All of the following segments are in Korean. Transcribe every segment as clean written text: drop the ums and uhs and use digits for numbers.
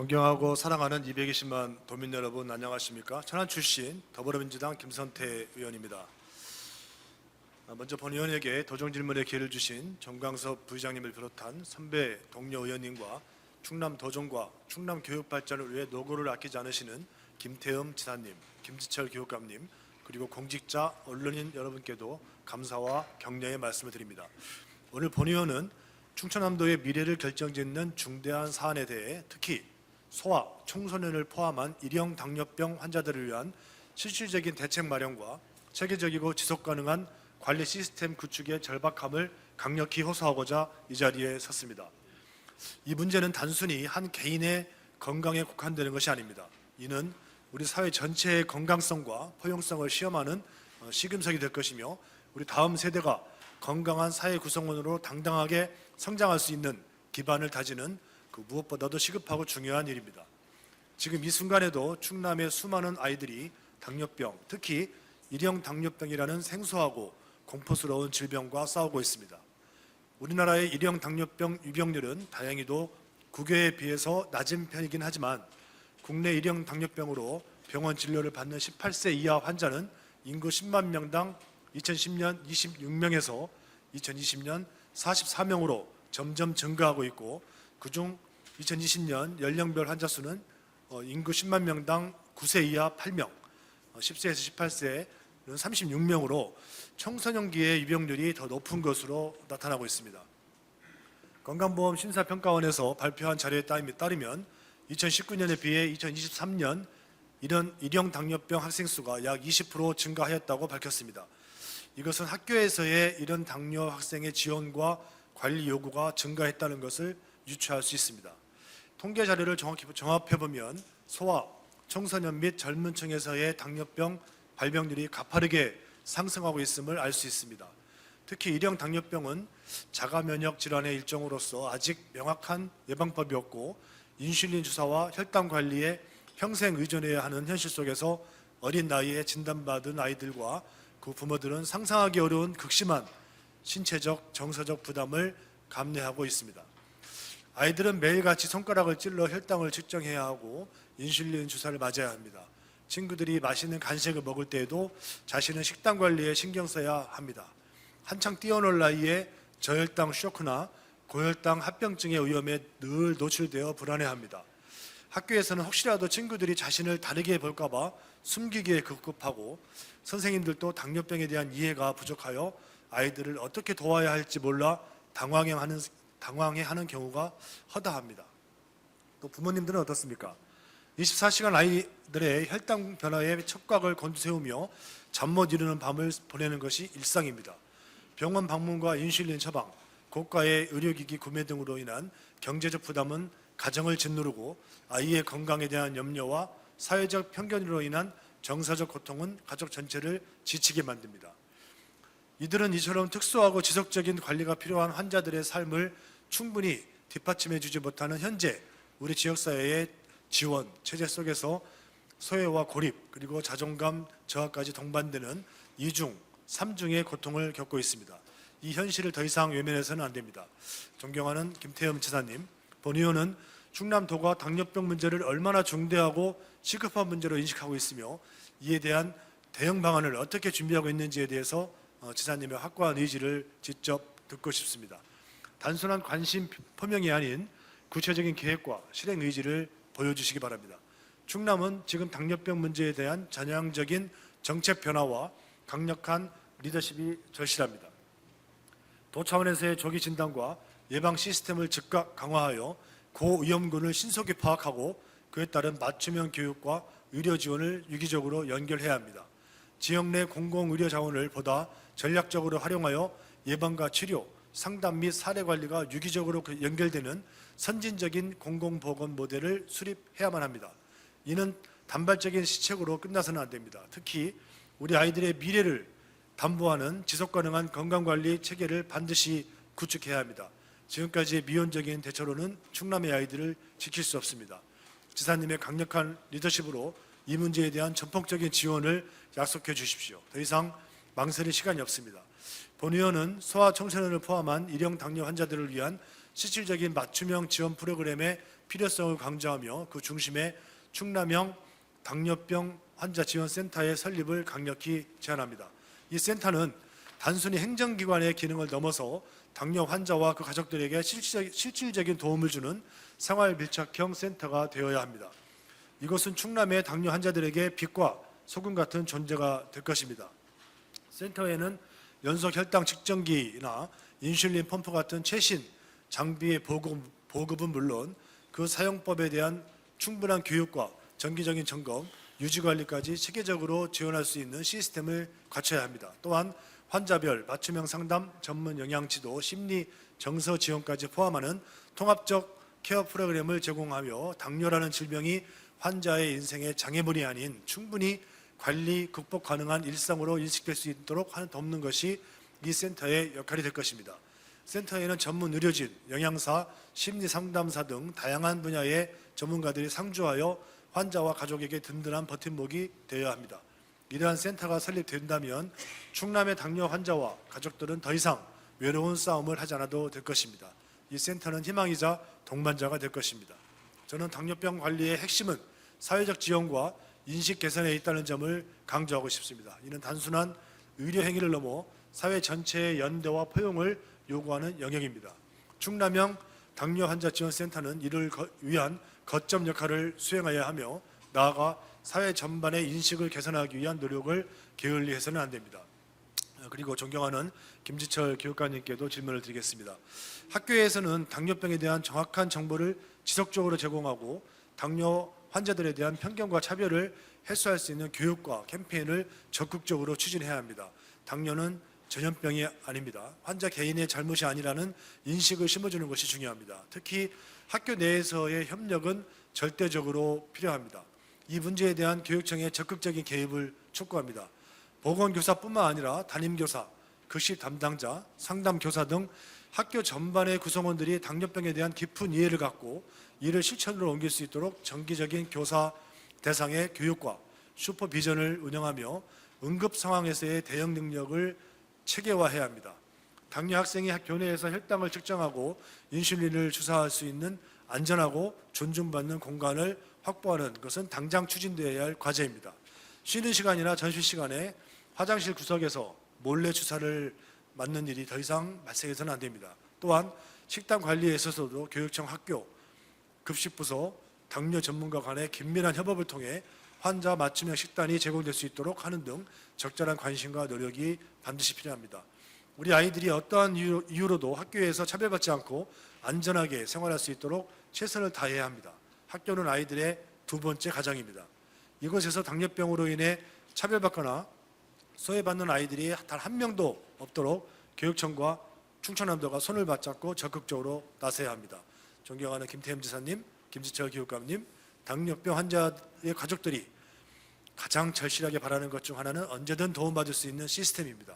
존경하고 사랑하는 220만 도민 여러분, 안녕하십니까? 천안 출신 더불어민주당 김선태 의원입니다. 먼저 본 의원에게 도정 질문의 기회를 주신 정광섭 부의장님을 비롯한 선배 동료 의원님과 충남 도정과 충남 교육 발전을 위해 노고를 아끼지 않으시는 김태흠 지사님, 김지철 교육감님, 그리고 공직자 언론인 여러분께도 감사와 격려의 말씀을 드립니다. 오늘 본 의원은 충청남도의 미래를 결정짓는 중대한 사안에 대해 특히 소아, 청소년을 포함한 일형 당뇨병 환자들을 위한 실질적인 대책 마련과 체계적이고 지속가능한 관리 시스템 구축의 절박함을 강력히 호소하고자 이 자리에 섰습니다. 이 문제는 단순히 한 개인의 건강에 국한되는 것이 아닙니다. 이는 우리 사회 전체의 건강성과 포용성을 시험하는 시금석이 될 것이며 우리 다음 세대가 건강한 사회 구성원으로 당당하게 성장할 수 있는 기반을 다지는 무엇보다도 시급하고 중요한 일입니다. 지금 이 순간에도 충남의 수많은 아이들이 당뇨병, 특히 일형 당뇨병이라는 생소하고 공포스러운 질병과 싸우고 있습니다. 우리나라의 일형 당뇨병 유병률은 다행히도 국외에 비해서 낮은 편이긴 하지만 국내 일형 당뇨병으로 병원 진료를 받는 18세 이하 환자는 인구 10만 명당 2010년 26명에서 2020년 44명으로 점점 증가하고 있고, 그중 2020년 연령별 환자 수는 인구 10만 명당 9세 이하 8명, 10세에서 18세는 36명으로 청소년기의 유병률이 더 높은 것으로 나타나고 있습니다. 건강보험 심사평가원에서 발표한 자료에 따르면 2019년에 비해 2023년 이런 일형 당뇨병 학생 수가 약 20% 증가하였다고 밝혔습니다. 이것은 학교에서의 이런 당뇨 학생의 지원과 관리 요구가 증가했다는 것을 유추할 수 있습니다. 통계 자료를 정확히 종합해보면 소아, 청소년 및 젊은 층에서의 당뇨병 발병률이 가파르게 상승하고 있음을 알 수 있습니다. 특히 일형 당뇨병은 자가 면역 질환의 일종으로서 아직 명확한 예방법이 없고 인슐린 주사와 혈당 관리에 평생 의존해야 하는 현실 속에서 어린 나이에 진단받은 아이들과 그 부모들은 상상하기 어려운 극심한 신체적, 정서적 부담을 감내하고 있습니다. 아이들은 매일같이 손가락을 찔러 혈당을 측정해야 하고 인슐린 주사를 맞아야 합니다. 친구들이 맛있는 간식을 먹을 때에도 자신은 식단 관리에 신경 써야 합니다. 한창 뛰어놀 나이에 저혈당 쇼크나 고혈당 합병증의 위험에 늘 노출되어 불안해합니다. 학교에서는 혹시라도 친구들이 자신을 다르게 볼까 봐 숨기기에 급급하고 선생님들도 당뇨병에 대한 이해가 부족하여 아이들을 어떻게 도와야 할지 몰라 당황해하는 경우가 허다합니다. 또 부모님들은 어떻습니까? 24시간 아이들의 혈당 변화에 촉각을 곤두세우며 잠 못 이루는 밤을 보내는 것이 일상입니다. 병원 방문과 인슐린 처방, 고가의 의료기기 구매 등으로 인한 경제적 부담은 가정을 짓누르고 아이의 건강에 대한 염려와 사회적 편견으로 인한 정서적 고통은 가족 전체를 지치게 만듭니다. 이들은 이처럼 특수하고 지속적인 관리가 필요한 환자들의 삶을 충분히 뒷받침해주지 못하는 현재 우리 지역사회의 지원, 체제 속에서 소외와 고립, 그리고 자존감 저하까지 동반되는 2중, 3중의 고통을 겪고 있습니다. 이 현실을 더 이상 외면해서는 안 됩니다. 존경하는 김태흠 지사님, 본 의원은 충남도가 당뇨병 문제를 얼마나 중대하고 시급한 문제로 인식하고 있으며 이에 대한 대응 방안을 어떻게 준비하고 있는지에 대해서 지사님의 확고한 의지를 직접 듣고 싶습니다. 단순한 관심 표명이 아닌 구체적인 계획과 실행 의지를 보여주시기 바랍니다. 충남은 지금 당뇨병 문제에 대한 전향적인 정책 변화와 강력한 리더십이 절실합니다. 도 차원에서의 조기 진단과 예방 시스템을 즉각 강화하여 고위험군을 신속히 파악하고 그에 따른 맞춤형 교육과 의료 지원을 유기적으로 연결해야 합니다. 지역 내 공공의료 자원을 보다 전략적으로 활용하여 예방과 치료, 상담 및 사례 관리가 유기적으로 연결되는 선진적인 공공보건 모델을 수립해야만 합니다. 이는 단발적인 시책으로 끝나서는 안 됩니다. 특히 우리 아이들의 미래를 담보하는 지속가능한 건강관리 체계를 반드시 구축해야 합니다. 지금까지의 미온적인 대처로는 충남의 아이들을 지킬 수 없습니다. 지사님의 강력한 리더십으로 이 문제에 대한 전폭적인 지원을 약속해 주십시오. 더 이상 망설일 시간이 없습니다. 본 의원은 소아 청소년을 포함한 일형 당뇨 환자들을 위한 실질적인 맞춤형 지원 프로그램의 필요성을 강조하며 그 중심에 충남형 당뇨병 환자 지원센터의 설립을 강력히 제안합니다. 이 센터는 단순히 행정기관의 기능을 넘어서 당뇨 환자와 그 가족들에게 실질적인 도움을 주는 생활 밀착형 센터가 되어야 합니다. 이것은 충남의 당뇨 환자들에게 빛과 소금 같은 존재가 될 것입니다. 센터에는 연속 혈당 측정기나 인슐린 펌프 같은 최신 장비의 보급은 물론 그 사용법에 대한 충분한 교육과 정기적인 점검, 유지관리까지 체계적으로 지원할 수 있는 시스템을 갖춰야 합니다. 또한 환자별 맞춤형 상담, 전문 영양지도, 심리, 정서 지원까지 포함하는 통합적 케어 프로그램을 제공하며 당뇨라는 질병이 환자의 인생의 장애물이 아닌 충분히 관리, 극복 가능한 일상으로 인식될 수 있도록 돕는 것이 이 센터의 역할이 될 것입니다. 센터에는 전문 의료진, 영양사, 심리상담사 등 다양한 분야의 전문가들이 상주하여 환자와 가족에게 든든한 버팀목이 되어야 합니다. 이러한 센터가 설립된다면 충남의 당뇨 환자와 가족들은 더 이상 외로운 싸움을 하지 않아도 될 것입니다. 이 센터는 희망이자 동반자가 될 것입니다. 저는 당뇨병 관리의 핵심은 사회적 지원과 인식 개선에 있다는 점을 강조하고 싶습니다. 이는 단순한 의료 행위를 넘어 사회 전체의 연대와 포용을 요구하는 영역입니다. 충남형 당뇨 환자 지원센터는 이를 위한 거점 역할을 수행해야 하며 나아가 사회 전반의 인식을 개선하기 위한 노력을 게을리해서는 안 됩니다. 그리고 존경하는 김지철 교육관님께도 질문을 드리겠습니다. 학교에서는 당뇨병에 대한 정확한 정보를 지속적으로 제공하고 당뇨 환자들에 대한 편견과 차별을 해소할 수 있는 교육과 캠페인을 적극적으로 추진해야 합니다. 당뇨는 전염병이 아닙니다. 환자 개인의 잘못이 아니라는 인식을 심어주는 것이 중요합니다. 특히 학교 내에서의 협력은 절대적으로 필요합니다. 이 문제에 대한 교육청의 적극적인 개입을 촉구합니다. 보건교사뿐만 아니라 담임교사, 급식 담당자, 상담교사 등 학교 전반의 구성원들이 당뇨병에 대한 깊은 이해를 갖고 이를 실천으로 옮길 수 있도록 정기적인 교사 대상의 교육과 슈퍼비전을 운영하며 응급 상황에서의 대응 능력을 체계화해야 합니다. 당뇨 학생이 교내에서 혈당을 측정하고 인슐린을 주사할 수 있는 안전하고 존중받는 공간을 확보하는 것은 당장 추진되어야 할 과제입니다. 쉬는 시간이나 점심 시간에 화장실 구석에서 몰래 주사를 맞는 일이 더 이상 발생해서는 안 됩니다. 또한 식단 관리에 있어서도 교육청, 학교, 급식부서, 당뇨 전문가 간의 긴밀한 협업을 통해 환자 맞춤형 식단이 제공될 수 있도록 하는 등 적절한 관심과 노력이 반드시 필요합니다. 우리 아이들이 어떠한 이유로도 학교에서 차별받지 않고 안전하게 생활할 수 있도록 최선을 다해야 합니다. 학교는 아이들의 두 번째 가정입니다. 이곳에서 당뇨병으로 인해 차별받거나 소외받는 아이들이 단 한 명도 없도록 교육청과 충청남도가 손을 맞잡고 적극적으로 나서야 합니다. 존경하는 김태흠 지사님, 김지철 교육감님, 당뇨병 환자의 가족들이 가장 절실하게 바라는 것 중 하나는 언제든 도움받을 수 있는 시스템입니다.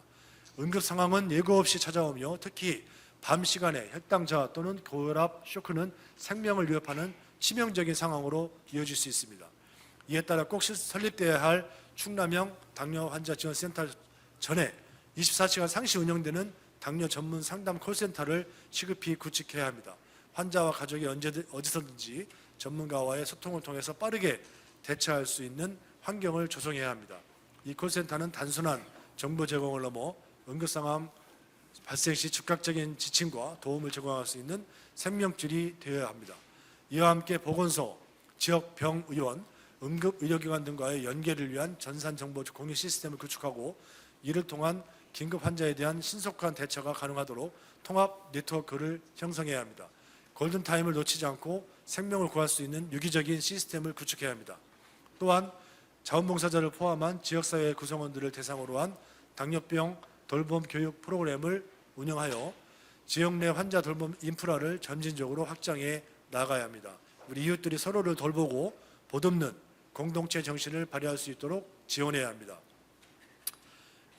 응급 상황은 예고 없이 찾아오며 특히 밤 시간에 혈당 저하 또는 고혈압 쇼크는 생명을 위협하는 치명적인 상황으로 이어질 수 있습니다. 이에 따라 꼭 설립되어야 할 충남형 당뇨 환자 지원센터 전에 24시간 상시 운영되는 당뇨 전문 상담 콜센터를 시급히 구축해야 합니다. 환자와 가족이 어디서든지 전문가와의 소통을 통해서 빠르게 대처할 수 있는 환경을 조성해야 합니다. 이 콜센터는 단순한 정보 제공을 넘어 응급상황 발생 시 즉각적인 지침과 도움을 제공할 수 있는 생명줄이 되어야 합니다. 이와 함께 보건소, 지역병의원, 응급의료기관 등과의 연계를 위한 전산정보 공유 시스템을 구축하고 이를 통한 긴급 환자에 대한 신속한 대처가 가능하도록 통합 네트워크를 형성해야 합니다. 골든타임을 놓치지 않고 생명을 구할 수 있는 유기적인 시스템을 구축해야 합니다. 또한 자원봉사자를 포함한 지역사회 구성원들을 대상으로 한 당뇨병 돌봄 교육 프로그램을 운영하여 지역 내 환자 돌봄 인프라를 점진적으로 확장해 나가야 합니다. 우리 이웃들이 서로를 돌보고 보듬는 공동체 정신을 발휘할 수 있도록 지원해야 합니다.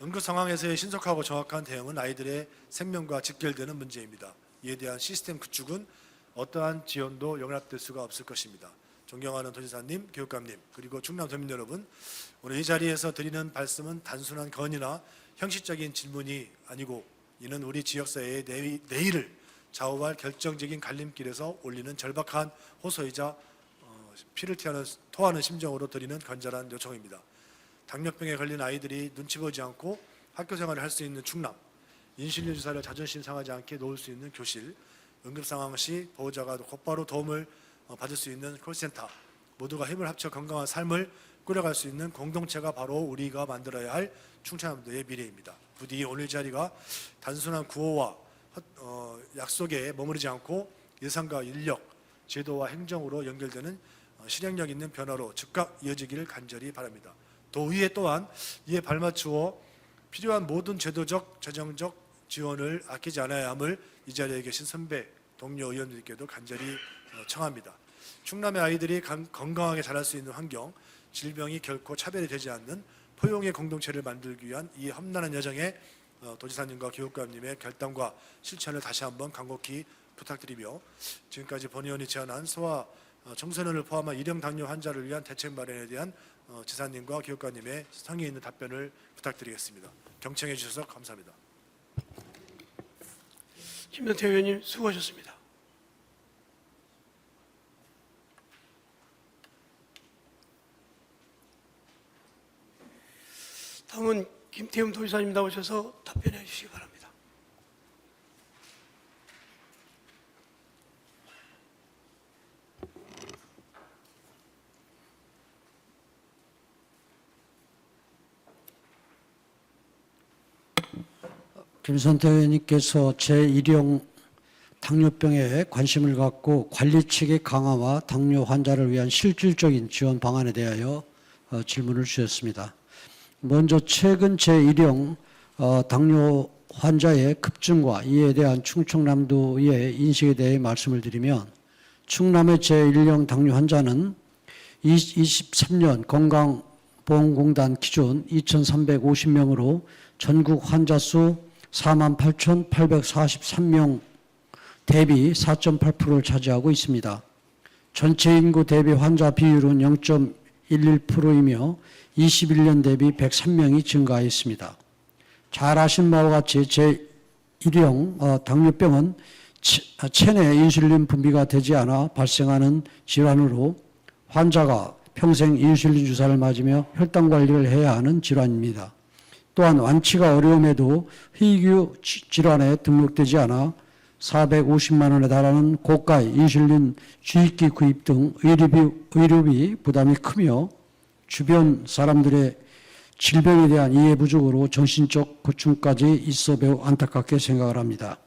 응급 상황에서의 신속하고 정확한 대응은 아이들의 생명과 직결되는 문제입니다. 이에 대한 시스템 구축은 어떠한 지원도 용납될 수가 없을 것입니다. 존경하는 도지사님, 교육감님, 그리고 충남 도민 여러분, 오늘 이 자리에서 드리는 말씀은 단순한 건의나 형식적인 질문이 아니고 이는 우리 지역사회의 내일을 좌우할 결정적인 갈림길에서 올리는 절박한 호소이자 피를 토하는 심정으로 드리는 간절한 요청입니다. 당뇨병에 걸린 아이들이 눈치 보지 않고 학교 생활을 할 수 있는 충남, 인슐린 주사를 자존심 상하지 않게 놓을 수 있는 교실, 응급 상황 시 보호자가 곧바로 도움을 받을 수 있는 콜센터, 모두가 힘을 합쳐 건강한 삶을 꾸려갈 수 있는 공동체가 바로 우리가 만들어야 할 충청남도의 미래입니다. 부디 오늘 자리가 단순한 구호와 약속에 머무르지 않고 예산과 인력, 제도와 행정으로 연결되는 실행력 있는 변화로 즉각 이어지기를 간절히 바랍니다. 도의회 또한 이에 발맞추어 필요한 모든 제도적, 재정적 지원을 아끼지 않아야 함을 이 자리에 계신 선배, 동료 의원들께도 간절히 청합니다. 충남의 아이들이 건강하게 자랄 수 있는 환경, 질병이 결코 차별이 되지 않는 포용의 공동체를 만들기 위한 이 험난한 여정에 도지사님과 교육감님의 결단과 실천을 다시 한번 간곡히 부탁드리며 지금까지 본 의원이 제안한 소아 청소년을 포함한 일형 당뇨 환자를 위한 대책 마련에 대한 지사님과 교육감님의 성의 있는 답변을 부탁드리겠습니다. 경청해 주셔서 감사합니다. 김성태 의원님 수고하셨습니다. 다음은 김태흠 도지사님 나오셔서 답변해 주시기 바랍니다. 김선태 의원님께서 제1형 당뇨병에 관심을 갖고 관리체계 강화와 당뇨 환자를 위한 실질적인 지원 방안에 대하여 질문을 주셨습니다. 먼저 최근 제1형 당뇨 환자의 급증과 이에 대한 충청남도의 인식에 대해 말씀을 드리면 충남의 제1형 당뇨 환자는 23년 건강보험공단 기준 2,350명으로 전국 환자 수 48,843명 대비 4.8%를 차지하고 있습니다. 전체 인구 대비 환자 비율은 0.11%이며 21년 대비 103명이 증가했습니다. 잘 아신 바와 같이 제1형 당뇨병은 체내 인슐린 분비가 되지 않아 발생하는 질환으로 환자가 평생 인슐린 주사를 맞으며 혈당 관리를 해야 하는 질환입니다. 또한 완치가 어려움에도 희귀 질환에 등록되지 않아 450만 원에 달하는 고가의 인슐린 주입기 구입 등 의료비 부담이 크며 주변 사람들의 질병에 대한 이해 부족으로 정신적 고충까지 있어 매우 안타깝게 생각을 합니다.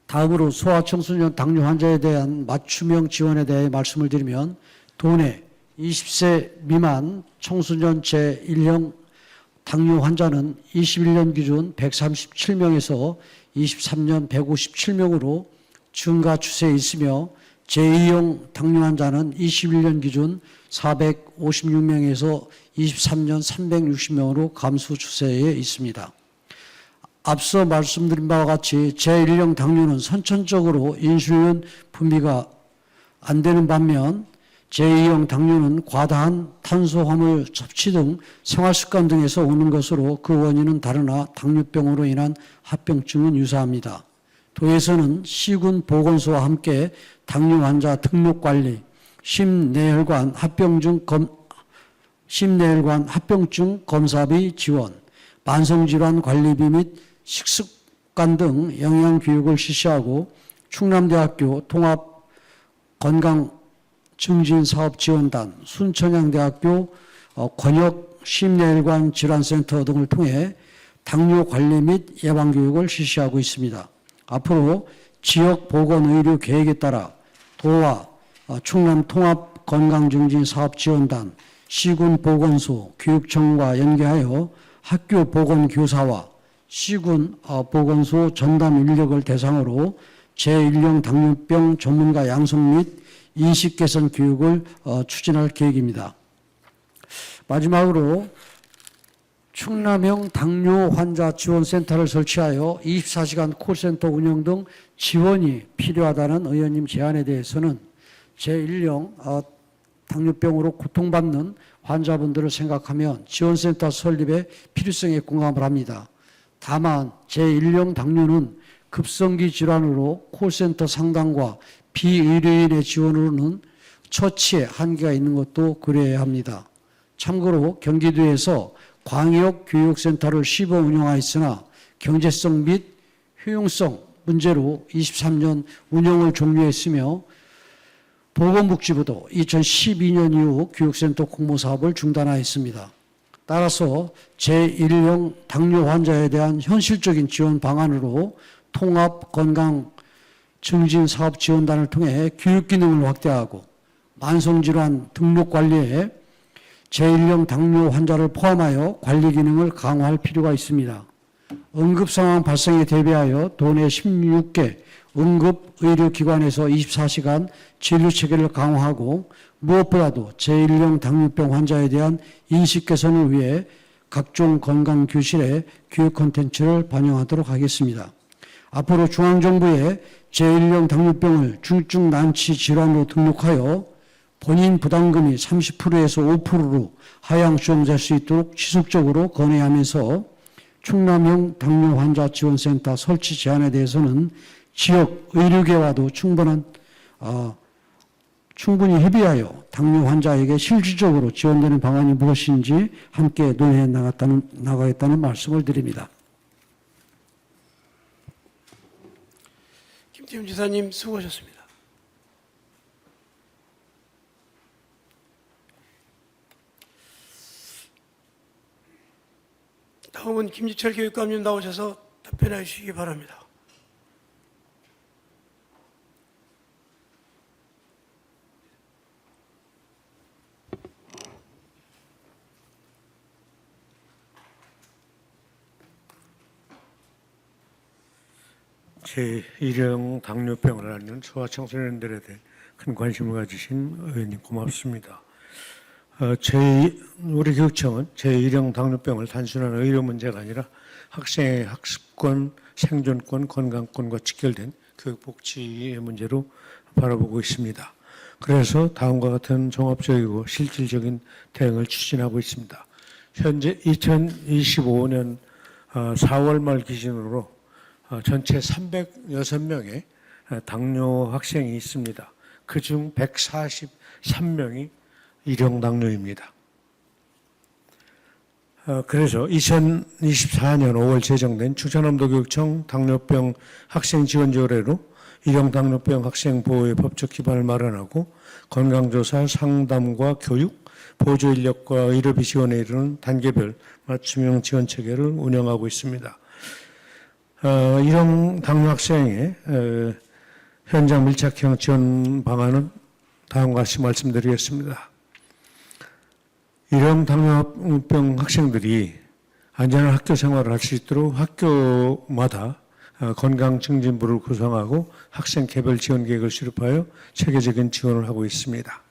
다음으로 소아청소년 당뇨 환자에 대한 맞춤형 지원에 대해 말씀을 드리면 도내 20세 미만 청소년 제1형 당뇨 환자는 21년 기준 137명에서 23년 157명으로 증가 추세에 있으며 제2형 당뇨 환자는 21년 기준 456명에서 23년 360명으로 감소 추세에 있습니다. 앞서 말씀드린 바와 같이 제1형 당뇨는 선천적으로 인슐린 분비가 안 되는 반면 제2형 당뇨는 과다한 탄수화물 섭취 등 생활습관 등에서 오는 것으로 그 원인은 다르나 당뇨병으로 인한 합병증은 유사합니다. 도에서는 시군 보건소와 함께 당뇨 환자 등록 관리, 심내혈관 합병증 검사비 지원, 만성질환 관리비 및 식습관 등 영양교육을 실시하고 충남대학교 통합건강증진사업지원단, 순천향대학교 권역 심내혈관 질환센터 등을 통해 당뇨 관리 및 예방교육을 실시하고 있습니다. 앞으로 지역보건의료 계획에 따라 도와 충남통합건강증진사업지원단, 시군보건소, 교육청과 연계하여 학교 보건교사와 시군 보건소 전담 인력을 대상으로 제1형 당뇨병 전문가 양성 및 인식 개선 교육을 추진할 계획입니다. 마지막으로 충남형 당뇨 환자 지원센터를 설치하여 24시간 콜센터 운영 등 지원이 필요하다는 의원님 제안에 대해서는 제1형 당뇨병으로 고통받는 환자분들을 생각하면 지원센터 설립의 필요성에 공감을 합니다. 다만 제1형 당뇨는 급성기 질환으로 콜센터 상담과 비의료인의 지원으로는 처치에 한계가 있는 것도 고려해야 합니다. 참고로 경기도에서 광역교육센터를 시범 운영하였으나 경제성 및 효용성 문제로 23년 운영을 종료했으며 보건복지부도 2012년 이후 교육센터 공모사업을 중단하였습니다. 따라서 제1형 당뇨 환자에 대한 현실적인 지원 방안으로 통합건강증진사업지원단을 통해 교육기능을 확대하고 만성질환 등록관리에 제1형 당뇨 환자를 포함하여 관리기능을 강화할 필요가 있습니다. 응급상황 발생에 대비하여 도내 16개 응급의료기관에서 24시간 진료체계를 강화하고 무엇보다도 제1형 당뇨병 환자에 대한 인식 개선을 위해 각종 건강교실에 교육 콘텐츠를 반영하도록 하겠습니다. 앞으로 중앙정부에 제1형 당뇨병을 중증 난치 질환으로 등록하여 본인 부담금이 30%에서 5%로 하향 수정될 수 있도록 지속적으로 건의하면서 충남형 당뇨 환자 지원센터 설치 제안에 대해서는 지역 의료계와도 충분히 협의하여 당뇨 환자에게 실질적으로 지원되는 방안이 무엇인지 함께 논의해 나가겠다는 말씀을 드립니다. 김태훈 지사님 수고하셨습니다. 다음은 김지철 교육감님 나오셔서 답변해 주시기 바랍니다. 제1형 당뇨병을 앓는 소아청소년들에 대해 큰 관심을 가지신 의원님 고맙습니다. 우리 교육청은 제1형 당뇨병을 단순한 의료 문제가 아니라 학생의 학습권, 생존권, 건강권과 직결된 교육복지의 문제로 바라보고 있습니다. 그래서 다음과 같은 종합적이고 실질적인 대응을 추진하고 있습니다. 현재 2025년 4월 말 기준으로 전체 306명의 당뇨 학생이 있습니다. 그중 143명이 1형 당뇨입니다. 그래서 2024년 5월 제정된 충청남도교육청 당뇨병 학생 지원 조례로 1형 당뇨병 학생 보호의 법적 기반을 마련하고 건강조사, 상담과 교육, 보조 인력과 의료비 지원에 이르는 단계별 맞춤형 지원 체계를 운영하고 있습니다. 1형 당뇨 학생의 현장 밀착형 지원 방안은 다음과 같이 말씀드리겠습니다. 1형 당뇨병 학생들이 안전한 학교 생활을 할 수 있도록 학교마다 건강증진부를 구성하고 학생 개별 지원 계획을 수립하여 체계적인 지원을 하고 있습니다.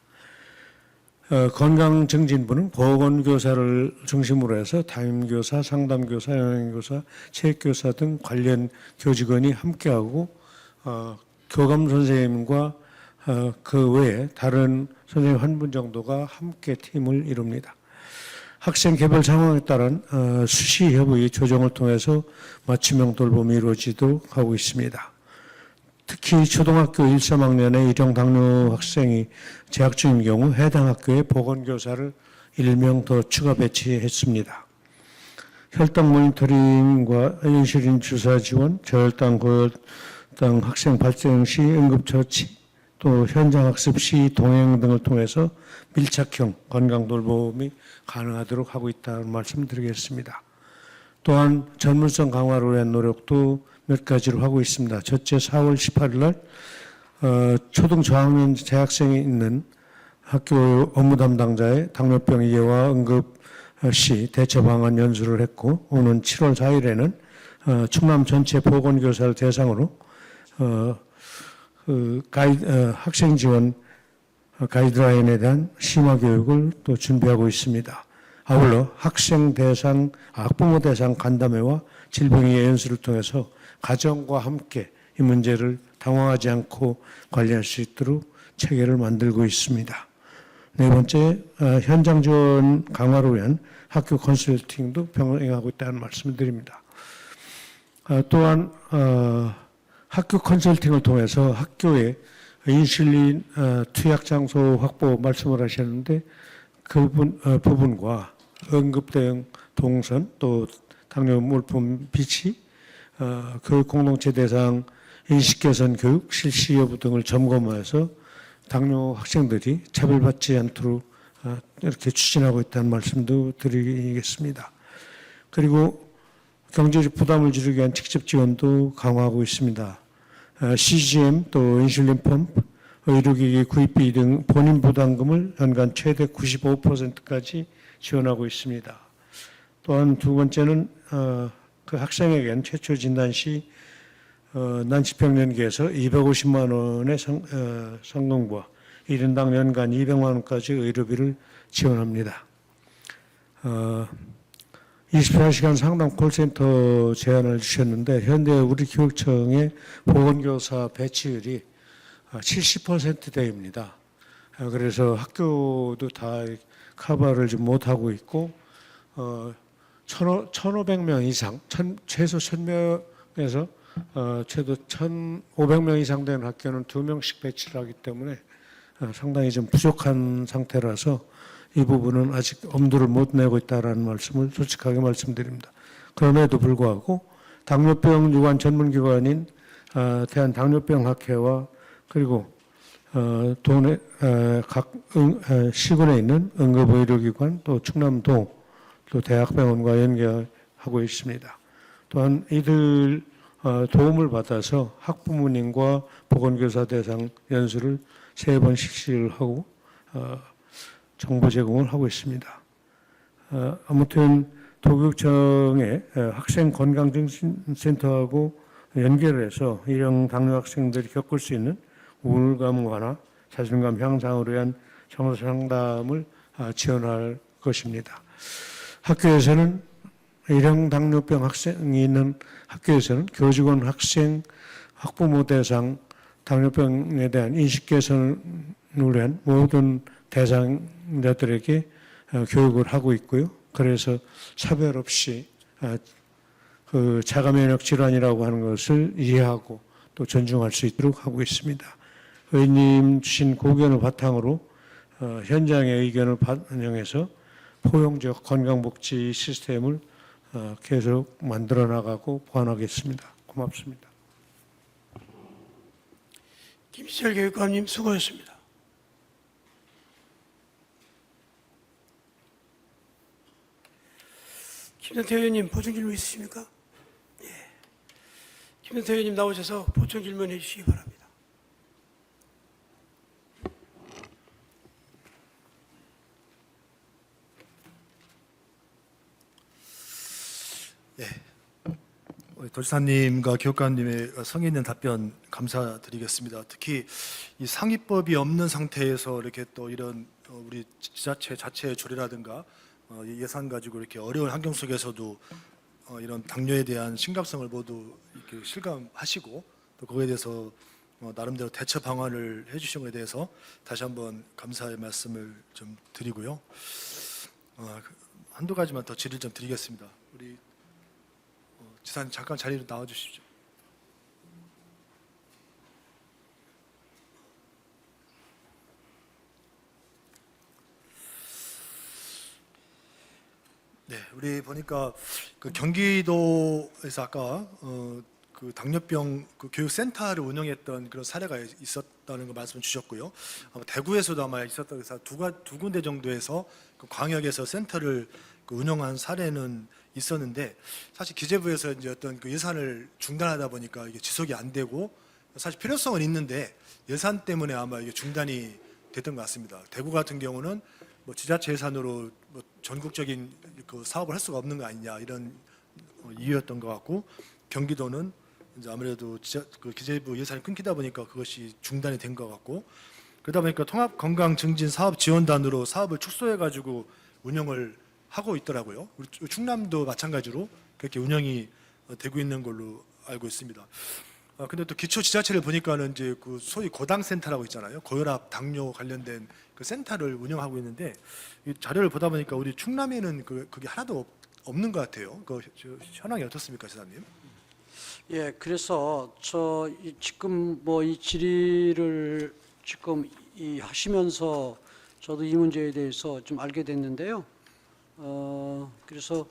건강증진부는 보건교사를 중심으로 해서 담임교사, 상담교사, 영양교사, 체육교사 등 관련 교직원이 함께하고 교감선생님과 그 외에 다른 선생님 한 분 정도가 함께 팀을 이룹니다. 학생 개별 상황에 따른 수시 협의 조정을 통해서 맞춤형 돌봄이 이루어지도록 하고 있습니다. 특히 초등학교 1, 3학년의 1형 당뇨 학생이 재학 중인 경우 해당 학교에 보건교사를 1명 더 추가 배치했습니다. 혈당 모니터링과 인슐린 주사 지원, 저혈당, 고혈당 학생 발생 시 응급처치, 또 현장 학습 시 동행 등을 통해서 밀착형 건강 돌봄이 가능하도록 하고 있다는 말씀 드리겠습니다. 또한 전문성 강화를 위한 노력도 몇 가지로 하고 있습니다. 첫째, 4월 18일 날 초등 저학년 재학생이 있는 학교 업무 담당자의 당뇨병 이해와 응급 시 대처 방안 연수를 했고, 오는 7월 4일에는 충남 전체 보건교사를 대상으로 학생 지원 가이드라인에 대한 심화 교육을 또 준비하고 있습니다. 아울러 학생 대상, 학부모 대상 간담회와 질병이해 연수를 통해서 가정과 함께 이 문제를 당황하지 않고 관리할 수 있도록 체계를 만들고 있습니다. 네 번째, 현장 지원 강화를 위한 학교 컨설팅도 병행하고 있다는 말씀을 드립니다. 또한 학교 컨설팅을 통해서 학교에 인슐린 투약 장소 확보 말씀을 하셨는데 그 부분과 응급 대응 동선 또 당뇨 물품 비치 교육 공동체 대상 인식 개선 교육 실시 여부 등을 점검해서 당뇨 학생들이 차별받지 않도록 이렇게 추진하고 있다는 말씀도 드리겠습니다. 그리고 경제적 부담을 줄이기 위한 직접 지원도 강화하고 있습니다. CGM 또 인슐린 펌프, 의료기기 구입비 등 본인 부담금을 연간 최대 95%까지 지원하고 있습니다. 또한 두 번째는 그 학생에겐 최초 진단 시 난치병연계에서 250만 원의 성금과 1인당 연간 200만 원까지 의료비를 지원합니다. 24시간 상담 콜센터 제안을 주셨는데 현재 우리 교육청의 보건교사 배치율이 70%대입니다. 그래서 학교도 다 커버를 좀 못하고 있고 1,500명 이상, 최소 1,000명에서 최소 1,500명 이상 되는 학교는 2명씩 배치를 하기 때문에 상당히 좀 부족한 상태라서 이 부분은 아직 엄두를 못 내고 있다는 말씀을 솔직하게 말씀드립니다. 그럼에도 불구하고 당뇨병 유관 전문기관인 대한당뇨병학회와 그리고 도내 각 시군에 있는 응급의료기관 또 충남도 또 대학병원과 연계하고 있습니다. 또한 이들 도움을 받아서 학부모님과 보건교사 대상 연수를 3번씩 실시를 하고 정보 제공을 하고 있습니다. 아무튼 도교육청의 학생 건강증진센터하고 연계를 해서 일형 당뇨 학생들이 겪을 수 있는 우울감 완화, 자존감 향상을 위한 정서 상담을 지원할 것입니다. 학교에서는 일형 당뇨병 학생이 있는 학교에서는 교직원, 학생, 학부모 대상 당뇨병에 대한 인식 개선을 위한 모든 대상자들에게 교육을 하고 있고요. 그래서 차별 없이 그 자가 면역 질환이라고 하는 것을 이해하고 또 존중할 수 있도록 하고 있습니다. 의원님 주신 고견을 바탕으로 현장의 의견을 반영해서 포용적 건강복지 시스템을 계속 만들어 나가고 보완하겠습니다. 고맙습니다. 김시철 교육감님 수고하셨습니다. 김선태 의원님 보충 질문 있으십니까? 예. 김선태 의원님 나오셔서 보충 질문해 주시기 바랍니다. 도지사님과 교육감님의 성의 있는 답변 감사드리겠습니다. 특히 이 상위법이 없는 상태에서 이렇게 또 이런 우리 지자체 자체의 조례라든가 예산 가지고 이렇게 어려운 환경 속에서도 이런 당뇨에 대한 심각성을 모두 이렇게 실감하시고 또 그거에 대해서 나름대로 대처 방안을 해주신 것에 대해서 다시 한번 감사의 말씀을 좀 드리고요. 한두 가지만 더 질의를 좀 드리겠습니다. 우리 지사님 잠깐 자리로 나와 주십시오. 네, 우리 보니까 그 경기도에서 아까 그 당뇨병 그 교육센터를 운영했던 그런 사례가 있었다는 거 말씀 주셨고요. 아마 대구에서도 아마 있었다고 해서 두 군데 정도에서 그 광역에서 센터를 그 운영한 사례는 있었는데 사실 기재부에서 이제 어떤 그 예산을 중단하다 보니까 이게 지속이 안 되고 사실 필요성은 있는데 예산 때문에 아마 이게 중단이 됐던 것 같습니다. 대구 같은 경우는 뭐 지자체 예산으로 뭐 전국적인 그 사업을 할 수가 없는 거 아니냐 이런 이유였던 것 같고 경기도는 이제 아무래도 그 기재부 예산이 끊기다 보니까 그것이 중단이 된 것 같고 그러다 보니까 통합건강증진사업지원단으로 사업을 축소해 가지고 운영을 하고 있더라고요. 우리 충남도 마찬가지로 그렇게 운영이 되고 있는 걸로 알고 있습니다. 근데 또 기초 지자체를 보니까는 이제 그 소위 고당센터라고 있잖아요. 고혈압, 당뇨 관련된 그 센터를 운영하고 있는데 이 자료를 보다 보니까 우리 충남에는 그게 하나도 없는 것 같아요. 그 현황이 어떻습니까, 지사님? 예, 그래서 지금 뭐 이 질의를 지금 하시면서 저도 이 문제에 대해서 좀 알게 됐는데요. 그래서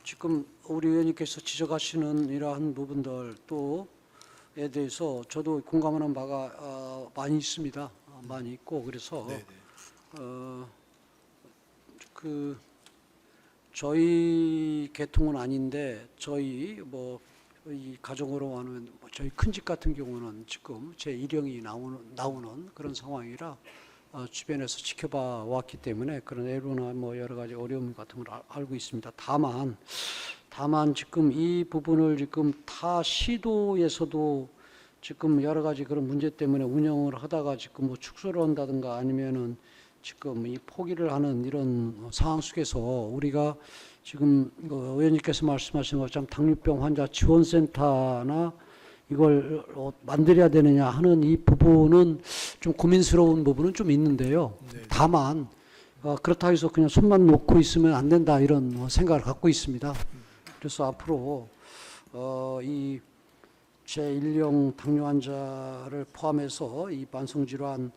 지금 우리 의원님께서 지적하시는 이러한 부분들 또에 대해서 저도 공감하는 바가 많이 있습니다. 많이 있고 그래서 네, 네. 그 저희 계통은 아닌데 저희 뭐 이 가정으로 하는 뭐 저희 큰 집 같은 경우는 지금 제 일형이 나오는 그런 상황이라 주변에서 지켜봐 왔기 때문에 그런 애로나 뭐 여러 가지 어려움 같은 걸 알고 있습니다. 다만 지금 이 부분을 지금 타 시도에서도 지금 여러 가지 그런 문제 때문에 운영을 하다가 지금 뭐 축소를 한다든가 아니면은 지금 이 포기를 하는 이런 상황 속에서 우리가 지금 의원님께서 말씀하신 것처럼 당뇨병 환자 지원센터나 이걸 만들어야 되느냐 하는 이 부분은 좀 고민스러운 부분은 좀 있는데요. 네. 다만 그렇다고 해서 그냥 손만 놓고 있으면 안 된다 이런 생각을 갖고 있습니다. 그래서 앞으로 이 제1형 당뇨 환자를 포함해서 이 만성질환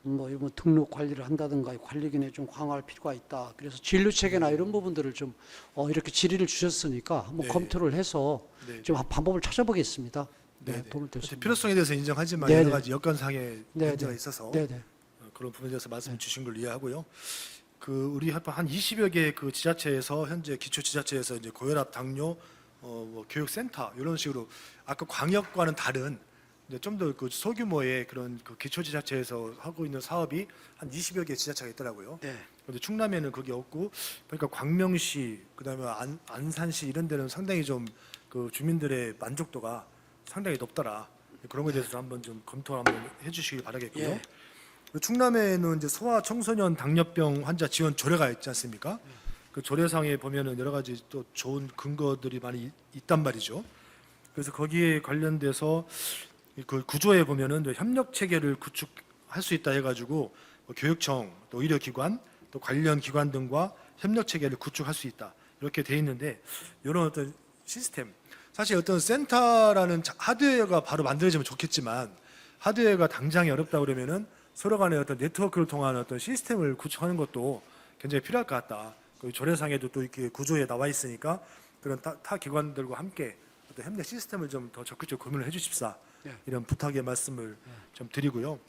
뭐 등록 관리를 한다든가 관리 기능에 좀 강화할 필요가 있다. 그래서 진료 체계나 이런 부분들을 좀 이렇게 질의를 주셨으니까 한번 네. 검토를 해서 네. 좀 방법을 찾아보겠습니다. 네, 네, 네. 도움이 됐습니다. 필요성에 대해서 인정하지만 네, 여러 네. 가지 여건상의 네, 문제가 네. 있어서 네네. 그런 부분에 대해서 말씀 주신 걸 이해하고요. 우리 한 20여 개 그 지자체에서 현재 기초 지자체에서 이제 고혈압, 당뇨, 뭐 교육센터 이런 식으로 아까 광역과는 다른 좀 더 그 소규모의 그런 그 기초 지자체에서 하고 있는 사업이 한 20여 개 지자체가 있더라고요. 네. 그런데 충남에는 그게 없고, 그러니까 광명시, 그다음에 안산시 이런 데는 상당히 좀 그 주민들의 만족도가 상당히 높더라. 그런 거에 대해서 한번 좀 검토 한번 해주시길 바라겠고요. 예. 그리고 충남에는 이제 소아 청소년 당뇨병 환자 지원 조례가 있지 않습니까? 그 조례상에 보면은 여러 가지 또 좋은 근거들이 많이 있단 말이죠. 그래서 거기에 관련돼서 그 구조에 보면은 협력 체계를 구축할 수 있다 해가지고 뭐 교육청, 또 의료기관, 또 관련 기관 등과 협력 체계를 구축할 수 있다 이렇게 돼 있는데, 이런 어떤 시스템, 사실 어떤 센터라는 하드웨어가 바로 만들어지면 좋겠지만 하드웨어가 당장이 어렵다 그러면은 서로 간의 어떤 네트워크를 통한 어떤 시스템을 구축하는 것도 굉장히 필요할 것 같다. 그 조례상에도 또 이렇게 구조에 나와 있으니까 그런 타 기관들과 함께 어떤 협력 시스템을 좀 더 적극적으로 고민을 해주십사. 네. 이런 부탁의 말씀을 좀 드리고요.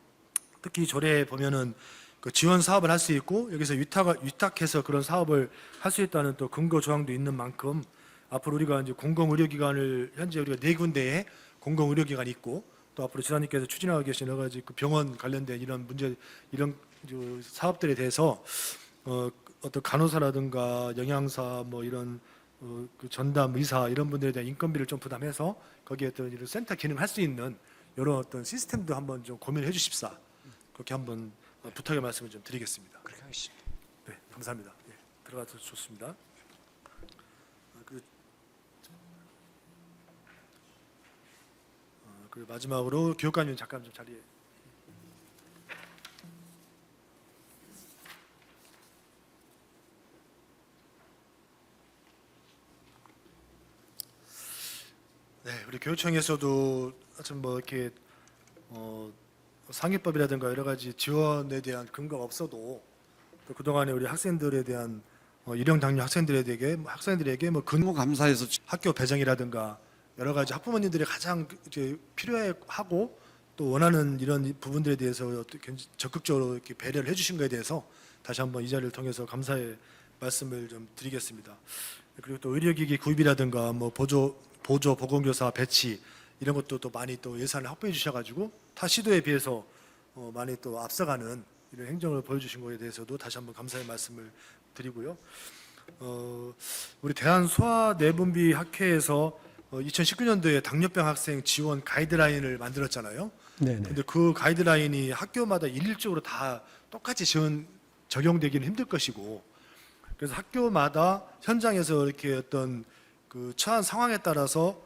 특히 조례에 보면은 그 지원 사업을 할 수 있고 여기서 위탁해서 그런 사업을 할 수 있다는 또 근거 조항도 있는 만큼 앞으로 우리가 이제 공공의료기관을 현재 우리가 4군데에 공공의료기관이 있고, 또 앞으로 지사님께서 추진하고 계신 여러 가지 그 병원 관련된 이런 문제, 이런 사업들에 대해서 어떤 간호사라든가 영양사 뭐 이런 그 전담 의사 이런 분들에 대한 인건비를 좀 부담해서 거기에 어떤 이런 센터 기능을 할 수 있는 이런 어떤 시스템도 한번 좀 고민을 해주십사. 그렇게 한번 부탁의 말씀을 좀 드리겠습니다. 그렇게 하겠습니다. 네, 감사합니다. 예, 들어가서 좋습니다. 그리고 마지막으로 교육관님 잠깐 좀 자리에. 네, 우리 교육청에서도 좀 뭐 이렇게 상위법이라든가 여러 가지 지원에 대한 근거가 없어도 또 그동안에 우리 학생들에 대한 일형 당뇨 학생들에게 뭐 너무 감사해서 학교 배정이라든가 여러 가지 학부모님들이 가장 이제 필요하고 또 원하는 이런 부분들에 대해서 적극적으로 이렇게 배려를 해주신 것에 대해서 다시 한번 이 자리를 통해서 감사의 말씀을 좀 드리겠습니다. 그리고 또 의료기기 구입이라든가 뭐 보조 보건교사 배치 이런 것도 또 많이 또 예산을 확보해 주셔가지고 타 시도에 비해서 많이 또 앞서가는 이런 행정을 보여주신 것에 대해서도 다시 한번 감사의 말씀을 드리고요. 우리 대한소아내분비학회에서 2019년도에 당뇨병 학생 지원 가이드라인을 만들었잖아요. 네네. 근데 그 가이드라인이 학교마다 일률적으로 다 똑같이 적용되기는 힘들 것이고, 그래서 학교마다 현장에서 이렇게 어떤 그 처한 상황에 따라서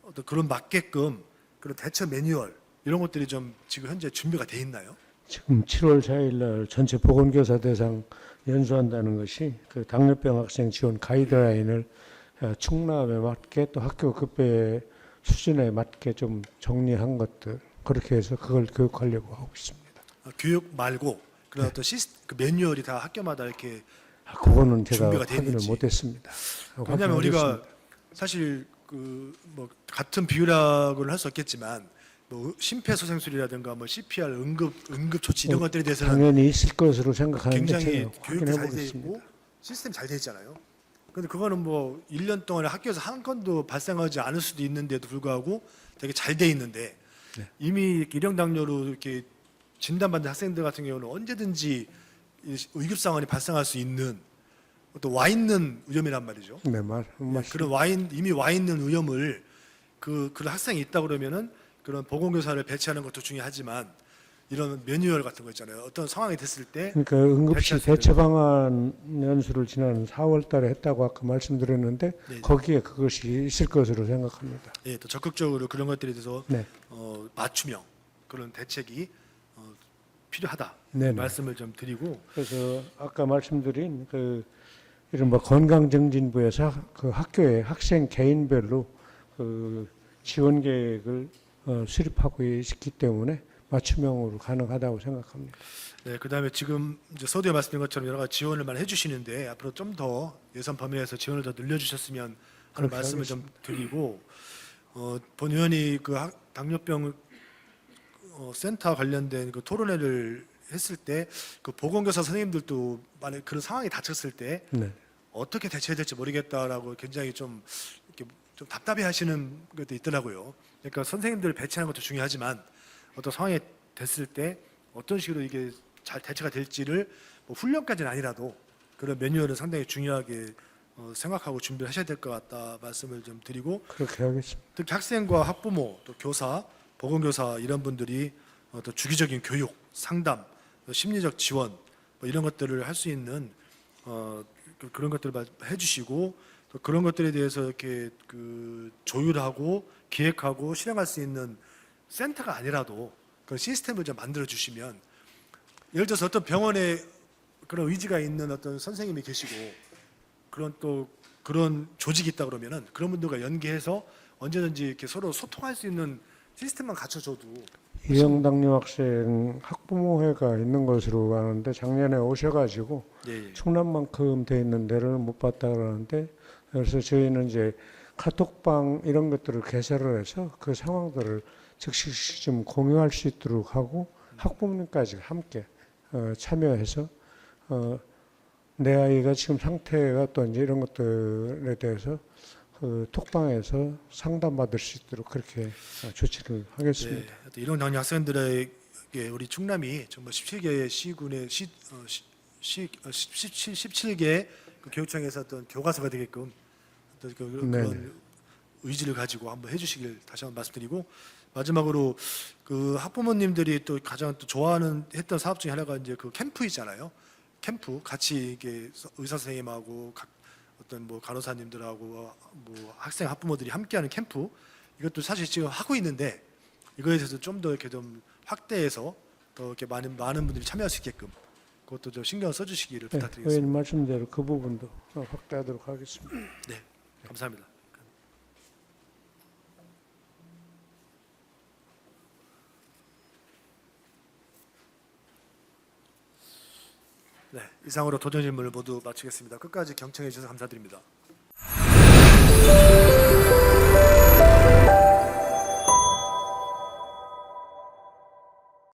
어떤 그런 맞게끔 그런 대처 매뉴얼 이런 것들이 좀 지금 현재 준비가 돼 있나요? 지금 7월 4일 날 전체 보건교사 대상 연수한다는 것이 그 당뇨병 학생 지원 가이드라인을 충남에 맞게 또 학교 급여에 수준에 맞게 좀 정리한 것들 그렇게 해서 그걸 교육하려고 하고 있습니다. 교육 말고 그런 어떤 그 매뉴얼이 다 학교마다 이렇게 그거는 제가 준비가 확인을 됐는지. 못했습니다. 왜냐하면 우리가 확인하겠습니다. 사실 그 뭐 같은 비유라고는 할 수 없겠지만 뭐 심폐소생술이라든가 뭐 CPR 응급 조치 이런 것들에 대해서는 당연히 있을 것으로 생각하는데 굉장히 제가 교육도 확인해 잘 돼 보겠습니다. 있고 시스템 잘 돼 있잖아요. 근데 그거는 뭐 1년 동안에 학교에서 한 건도 발생하지 않을 수도 있는데도 불구하고 되게 잘 돼 있는데 네. 이미 일형 당뇨로 이렇게 진단받는 학생들 같은 경우는 언제든지 이 위급 상황이 발생할 수 있는 또 와 있는 위험이란 말이죠. 네, 맞습니다. 그런 이미 와 있는 위험을 그런 학생이 있다 그러면은 그런 보건교사를 배치하는 것도 중요하지만 이런 매뉴얼 같은 거 있잖아요. 어떤 상황이 됐을 때 그러니까 응급실 대처할 수 있는 대처 방안 연수를 지난 4월 달에 했다고 아까 말씀드렸는데 네. 거기에 그것이 있을 것으로 생각합니다. 예, 또 적극적으로 그런 것들에 대해서 네. 맞춤형 그런 대책이 필요하다 네네. 말씀을 좀 드리고 그래서 아까 말씀드린 그 이른바 건강증진부에서 그 학교에 학생 개인별로 그 지원 계획을 수립하고 있기 때문에 맞춤형으로 가능하다고 생각합니다. 네, 그다음에 지금 이제 서두에 말씀드린 것처럼 여러 가지 지원을 많이 해주시는데 앞으로 좀 더 예산 범위에서 지원을 더 늘려주셨으면 하는 그렇게 말씀을 좀 드리고 본 의원이 그 당뇨병 센터 관련된 그 토론회를 했을 때 그 보건교사 선생님들도 만약 그런 상황이 닥쳤을 때 네. 어떻게 대처해야 될지 모르겠다라고 굉장히 좀 이렇게 좀 답답해하시는 것도 있더라고요. 그러니까 선생님들을 배치하는 것도 중요하지만 어떤 상황이 됐을 때 어떤 식으로 이게 잘 대처가 될지를 뭐 훈련까지는 아니라도 그런 매뉴얼은 상당히 중요하게 생각하고 준비를 하셔야 될 것 같다 말씀을 좀 드리고 그렇게 하겠습니다. 특히 학생과 학부모 또 교사, 보건교사 이런 분들이 또 주기적인 교육, 상담, 또 심리적 지원 뭐 이런 것들을 할 수 있는 그런 것들을 해주시고 또 그런 것들에 대해서 이렇게 그 조율하고 기획하고 실행할 수 있는 센터가 아니라도 그런 시스템을 좀 만들어 주시면 예를 들어서 어떤 병원에 그런 의지가 있는 어떤 선생님이 계시고 그런 조직이 있다 그러면은 그런 분들과 연계해서 언제든지 이렇게 서로 소통할 수 있는 시스템만 갖춰줘도 이영당뇨 학생 학부모회가 있는 것으로 아는데 작년에 오셔가지고 예, 예. 충남만큼 돼 있는 데를 못 봤다 그러는데 그래서 저희는 이제 카톡방 이런 것들을 개설을 해서 그 상황들을 즉시 좀 공유할 수 있도록 하고 학부모님까지 함께 참여해서 내 아이가 지금 상태가 어떤지 이런 것들에 대해서 그 톡방에서 상담받을 수 있도록 그렇게 조치를 하겠습니다. 네, 이런 당뇨 학생들에게 우리 충남이 정말 17개 시군의 17개 그 교육청에서 어떤 교과서가 되게끔 어떤 네네. 그런 의지를 가지고 한번 해주시길 다시 한번 말씀드리고 마지막으로 그 학부모님들이 또 가장 또 좋아하는 했던 사업 중에 하나가 이제 그 캠프이잖아요. 캠프 같이 이게 의사 선생님하고 어떤 뭐 간호사님들하고 뭐 학생 학부모들이 함께하는 캠프 이것도 사실 지금 하고 있는데 이거에 대해서 좀 더 이렇게 좀 확대해서 더 이렇게 많은 분들이 참여할 수 있게끔 그것도 좀 신경 써주시기를 네, 부탁드리겠습니다. 의원님 말씀대로 그 부분도 확대하도록 하겠습니다. 네, 감사합니다. 네, 이상으로 도전 질문을 모두 마치겠습니다. 끝까지 경청해 주셔서 감사드립니다.